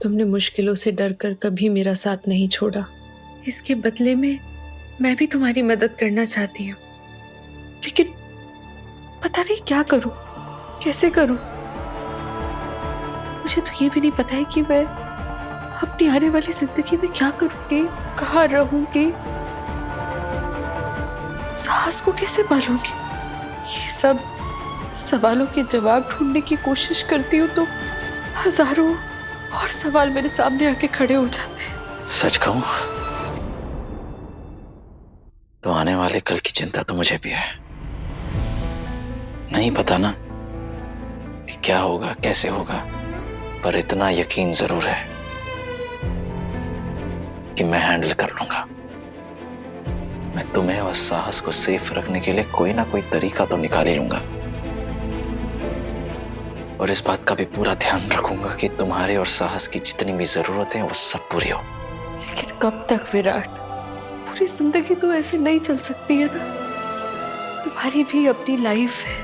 तुमने मुश्किलों से डरकर कभी मेरा साथ नहीं छोड़ा। इसके बदले में मैं भी तुम्हारी मदद करना चाहती हूँ, लेकिन पता नहीं क्या करूं, कैसे करूं। मुझे तो ये भी नहीं पता है कि मैं अपनी आने वाली जिंदगी में क्या करूंगी, कहाँ रहूंगी, सास को कैसे पालूंगी। ये सब सवालों के जवाब ढूंढने की कोशिश करती हूँ तो हजारों और सवाल मेरे सामने आके खड़े हो जाते हैं। सच कहूं तो आने वाले कल की चिंता तो मुझे भी है। नहीं पता ना कि क्या होगा, कैसे होगा, पर इतना यकीन जरूर है कि मैं हैंडल कर लूंगा। मैं तुम्हें और साहस को सेफ रखने के लिए कोई ना कोई तरीका तो निकाल ही लूंगा, और इस बात का भी पूरा ध्यान रखूंगा कि तुम्हारे और साहस की जितनी भी जरूरतें वो सब पूरी हो। लेकिन कब तक विराट? पूरी जिंदगी तो ऐसे नहीं चल सकती है ना। तुम्हारी भी अपनी लाइफ है,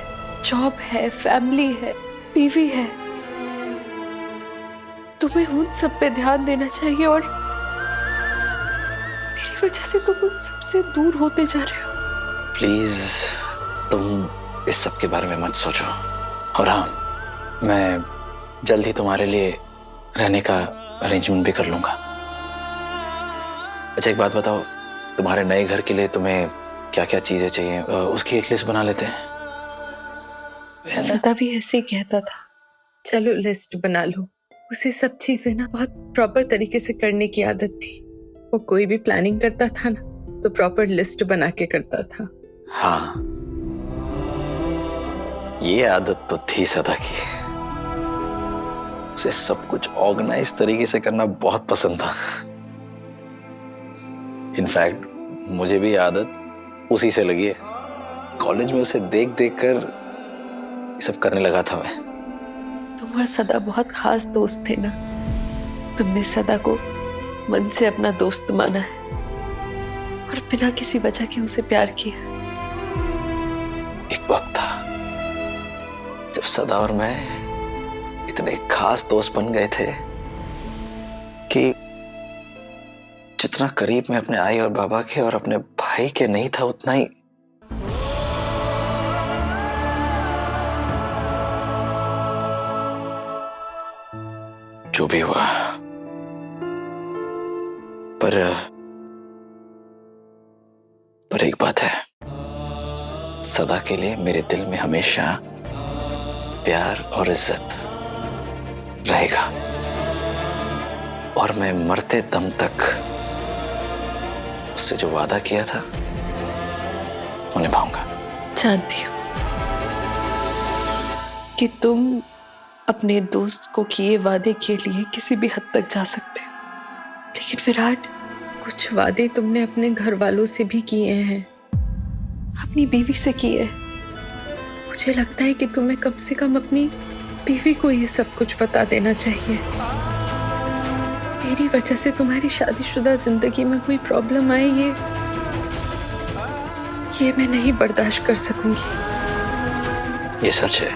जॉब है, फैमिली है, बीवी है। तुम्हें उन सब पे ध्यान देना चाहिए और मेरी वजह से तुम उन सबसे दूर होते जा रहे हो। प्लीज तुम इस सब के बारे में मत सोचो। और हाँ, मैं जल्द ही तुम्हारे लिए रहने का अरेंजमेंट भी कर लूंगा। अच्छा, एक बात बताओ, तुम्हारे नए घर के लिए तुम्हें क्या क्या चीजें चाहिए, उसकी एक लिस्ट बना लेते हैं। सदा भी ऐसे ही कहता था, चलो लिस्ट बना लो। उसे सब चीजें ना बहुत प्रॉपर तरीके से करने की आदत थी। वो कोई भी प्लानिंग करता था ना तो प्रॉपर लिस्ट बना के करता था। हाँ, ये आदत तो थी सदा की। उसे सब कुछ ऑर्गेनाइज तरीके से करना बहुत पसंद था। इनफैक्ट मुझे भी आदत उसी से लगी है। कॉलेज में उसे देख देख कर ये सब करने लगा था मैं। तुम और सदा बहुत खास दोस्त थे ना। तुमने सदा को मन से अपना दोस्त माना है और बिना किसी वजह के उसे प्यार किया। एक वक्त था जब सदा और मैं इतने खास दोस्त बन गए थे कि जितना करीब मैं अपने आई और बाबा के और अपने भाई के नहीं था, उतना ही जो भी हुआ। पर एक बात है, सदा के लिए मेरे दिल में हमेशा प्यार और इज्जत रहेगा, और मैं मरते दम तक उससे जो वादा किया था वो निभाऊंगा। जानती हूँ कि तुम अपने दोस्त को किए वादे के लिए किसी भी हद तक जा सकते हो, लेकिन विराट, कुछ वादे तुमने अपने घर वालों से भी किए हैं, अपनी बीवी से किए। मुझे लगता है कि तुम्हें कम से कम अपनी बीवी को ये सब कुछ बता देना चाहिए। मेरी वजह से तुम्हारी शादीशुदा जिंदगी में कोई प्रॉब्लम आए, ये मैं नहीं बर्दाश्त कर सकूंगी। ये सच है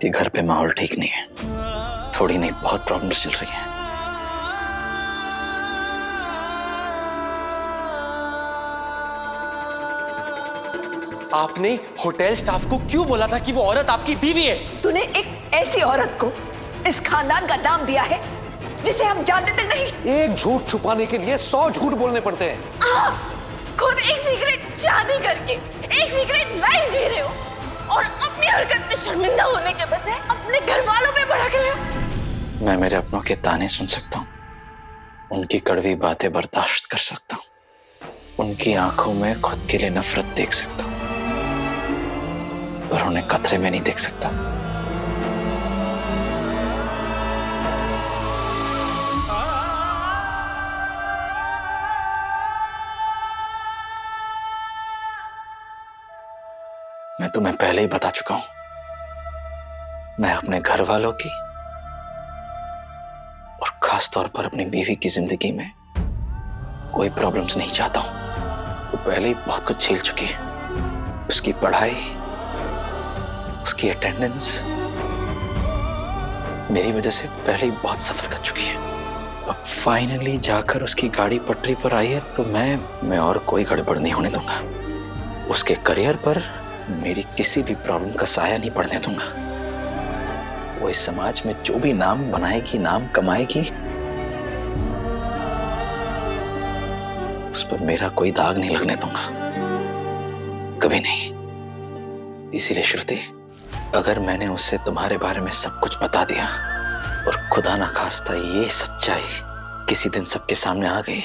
कि घर पे माहौल ठीक नहीं है। थोड़ी नहीं, बहुत प्रॉब्लम्स चल रही हैं। आपने होटल स्टाफ को क्यों बोला था कि वो औरत आपकी बीवी है? तूने एक ऐसी औरत को इस खानदान का नाम दिया है जिसे हम जानते तक नहीं। एक झूठ छुपाने के लिए 100 झूठ बोलने पड़ते हैं। खुद एक सीक्रेट शादी करके एक सीक्रेट लाइफ जी रहे हो और अपनी हरकत पे शर्मिंदा होने के बजाय अपने घर वालों पे भड़क रहे हो। मैं मेरे अपनों के ताने सुन सकता हूँ, उनकी कड़वी बातें बर्दाश्त कर सकता हूँ, उनकी आंखों में खुद के लिए नफरत देख सकता हूँ, पर उन्हें खतरे में नहीं देख सकता। मैं तुम्हें पहले ही बता चुका हूं, मैं अपने घर वालों की और खास तौर पर अपनी बीवी की जिंदगी में कोई प्रॉब्लम्स नहीं चाहता हूं। वो पहले ही बहुत कुछ झेल चुकी है। उसकी पढ़ाई, उसकी अटेंडेंस, मेरी वजह से पहले ही बहुत सफर कर चुकी है। अब फाइनली जाकर उसकी गाड़ी पटरी पर आई है तो मैं और कोई गड़बड़ नहीं होने दूंगा। उसके करियर पर मेरी किसी भी प्रॉब्लम का साया नहीं पड़ने दूंगा। वो इस समाज में जो भी नाम बनाएगी, नाम कमाएगी, उस पर मेरा कोई दाग नहीं लगने दूंगा, कभी नहीं। इसीलिए श्रुति, अगर मैंने उसे तुम्हारे बारे में सब कुछ बता दिया और खुदा ना खास्ता ये सच्चाई किसी दिन सबके सामने आ गई,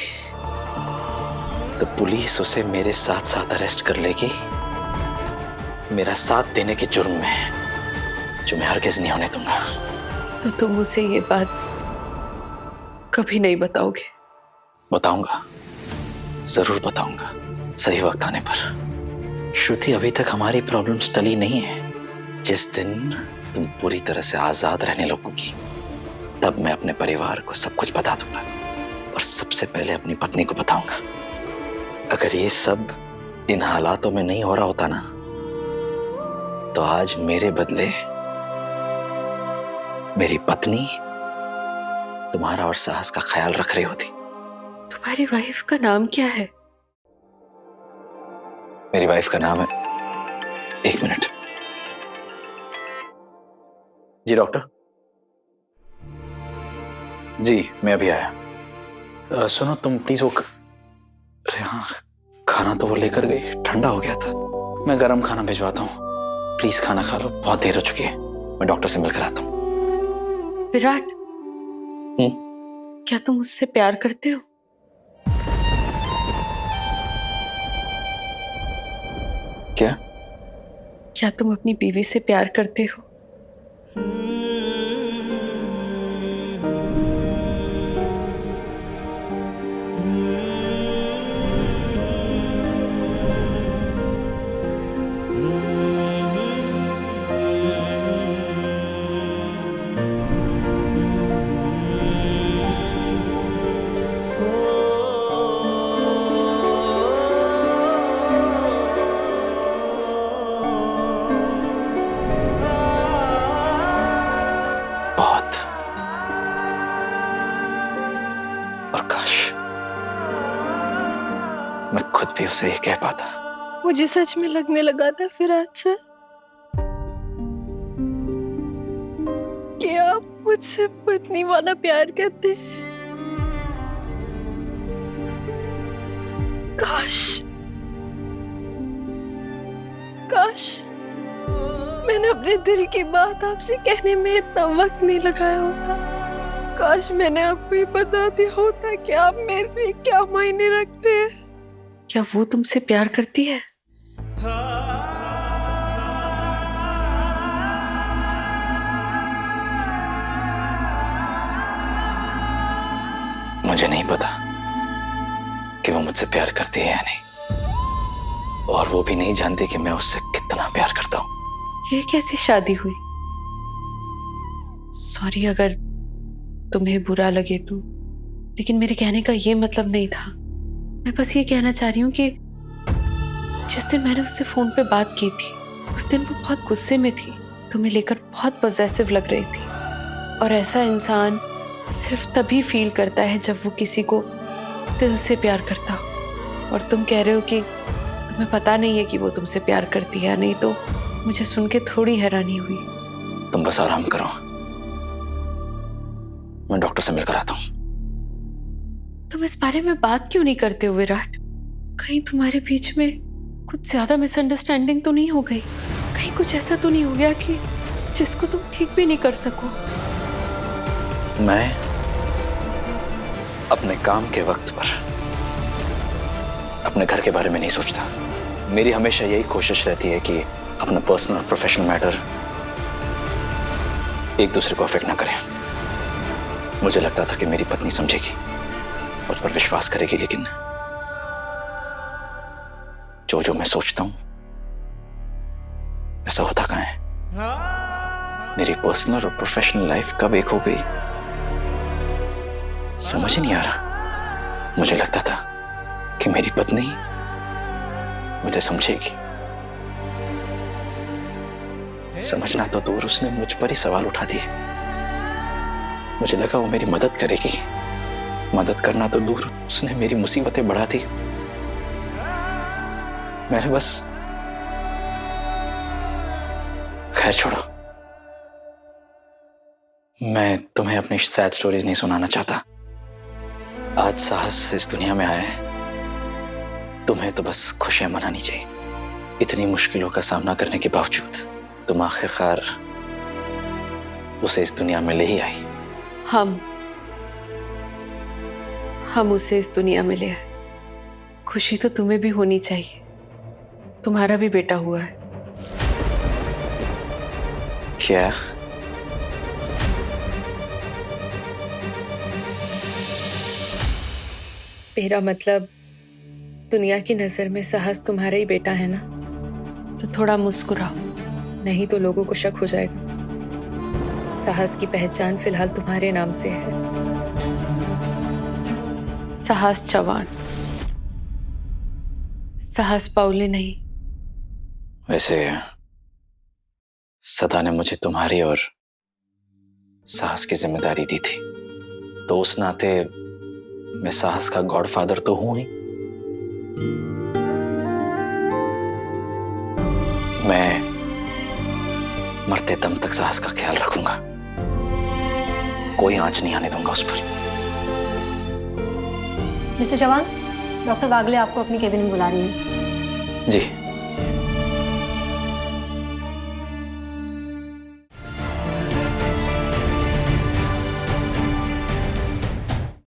तो पुलिस उसे मेरे साथ साथ अरेस्ट कर लेगी, मेरा साथ देने के जुर्म में, जो मैं हरगिज नहीं होने दूंगा। तो तुम उसे ये बात कभी नहीं बताओगे? बताऊंगा, जरूर बताऊंगा, सही वक्त आने पर। श्रुति, अभी तक हमारी प्रॉब्लम्स टली नहीं है। जिस दिन तुम पूरी तरह से आजाद रहने लगोगी, तब मैं अपने परिवार को सब कुछ बता दूंगा, और सबसे पहले अपनी पत्नी को बताऊंगा। अगर ये सब इन हालातों में नहीं हो रहा होता ना, तो आज मेरे बदले मेरी पत्नी तुम्हारा और साहस का ख्याल रख रही होती। तुम्हारी वाइफ का नाम क्या है? मेरी वाइफ का नाम है, एक मिनट। जी डॉक्टर। जी मैं अभी आया। सुनो तुम प्लीज वो अरे हाँ, खाना तो वो लेकर गई, ठंडा हो गया था। मैं गरम खाना भिजवाता हूँ, प्लीज खाना खा लो, बहुत देर हो चुकी है। मैं डॉक्टर से मिलकर आता हूँ। विराट, क्या तुम उससे प्यार करते हो? क्या तुम अपनी बीवी से प्यार करते हो? बहुत। और काश मैं खुद भी उसे ये कह पाता। मुझे सच में लगने लगा था विराट सर कि आप मुझसे पत्नी वाला प्यार करते हैं। काश काश मैंने अपने दिल की बात आपसे कहने में इतना वक्त नहीं लगाया होता। काश मैंने आपको ये बता दिया होता कि आप मेरे लिए क्या मायने रखते हैं। क्या वो तुमसे प्यार करती है? मुझे नहीं पता कि वो मुझसे प्यार करती है या नहीं, और वो भी नहीं जानती कि मैं उससे कितना प्यार करता हूँ। ये कैसी शादी हुई? सॉरी अगर तुम्हें बुरा लगे तो, लेकिन मेरे कहने का ये मतलब नहीं था। मैं बस ये कहना चाह रही हूँ कि जिस दिन मैंने उससे फोन पे बात की थी, उस दिन वो बहुत गुस्से में थी, तुम्हें लेकर बहुत पॉसेसिव लग रही थी। और ऐसा इंसान सिर्फ तभी फील करता है जब वो किसी को दिल से प्यार करता हो। और तुम कह रहे हो कि तुम्हें पता नहीं है कि वो तुमसे प्यार करती है या नहीं, तो मुझे सुन के थोड़ी हैरानी हुई। तुम बस आराम करो, मैं डॉक्टर से मिलकर आता हूँ। तुम इस बारे में बात क्यों नहीं करते हो विराट? कहीं तुम्हारे बीच में कुछ ज्यादा मिसअंडरस्टैंडिंग तो नहीं हो गई? कहीं कुछ ऐसा तो नहीं हो गया कि जिसको तुम ठीक भी नहीं कर सको? मैं अपने काम के वक्त पर अपने घर के बारे में नहीं सोचता। मेरी हमेशा यही कोशिश रहती है कि अपना पर्सनल और प्रोफेशनल मैटर एक दूसरे को अफेक्ट ना करें। मुझे लगता था कि मेरी पत्नी समझेगी, मुझ पर विश्वास करेगी, लेकिन जो जो मैं सोचता हूं ऐसा होता कहां है। मेरी पर्सनल और प्रोफेशनल लाइफ कब एक हो गई समझ ही नहीं आ रहा। मुझे लगता था कि मेरी पत्नी मुझे समझेगी, समझना तो दूर, उसने मुझ पर ही सवाल उठा दिए। मुझे लगा वो मेरी मदद करेगी। मदद करना तो दूर, उसने मेरी मुसीबतें बढ़ा दी। मैंने बस, खैर छोड़ो। मैं तुम्हें अपनी सैड स्टोरीज नहीं सुनाना चाहता। आज साहस इस दुनिया में आया है, तुम्हें तो बस खुशियां मनानी चाहिए। इतनी मुश्किलों का सामना करने के बावजूद तुम आखिरकार उसे इस दुनिया में ले ही आई। हम उसे इस दुनिया में ले आए। खुशी तो तुम्हें भी होनी चाहिए, तुम्हारा भी बेटा हुआ है। क्या? मेरा मतलब, दुनिया की नजर में साहस तुम्हारा ही बेटा है ना, तो थोड़ा मुस्कुराओ, नहीं तो लोगों को शक हो जाएगा। साहस की पहचान फिलहाल तुम्हारे नाम से है, साहस चौहान, साहस पाउले नहीं। वैसे सदा ने मुझे तुम्हारी और साहस की जिम्मेदारी दी थी, तो उस नाते मैं साहस का गॉडफादर तो हूं ही। मैं मरते दम तक साहस का ख्याल रखूंगा, कोई आंच नहीं आने दूंगा उस पर। मिस्टर चौहान, डॉक्टर वागले आपको अपनी केबिन में बुला रही हैं। जी।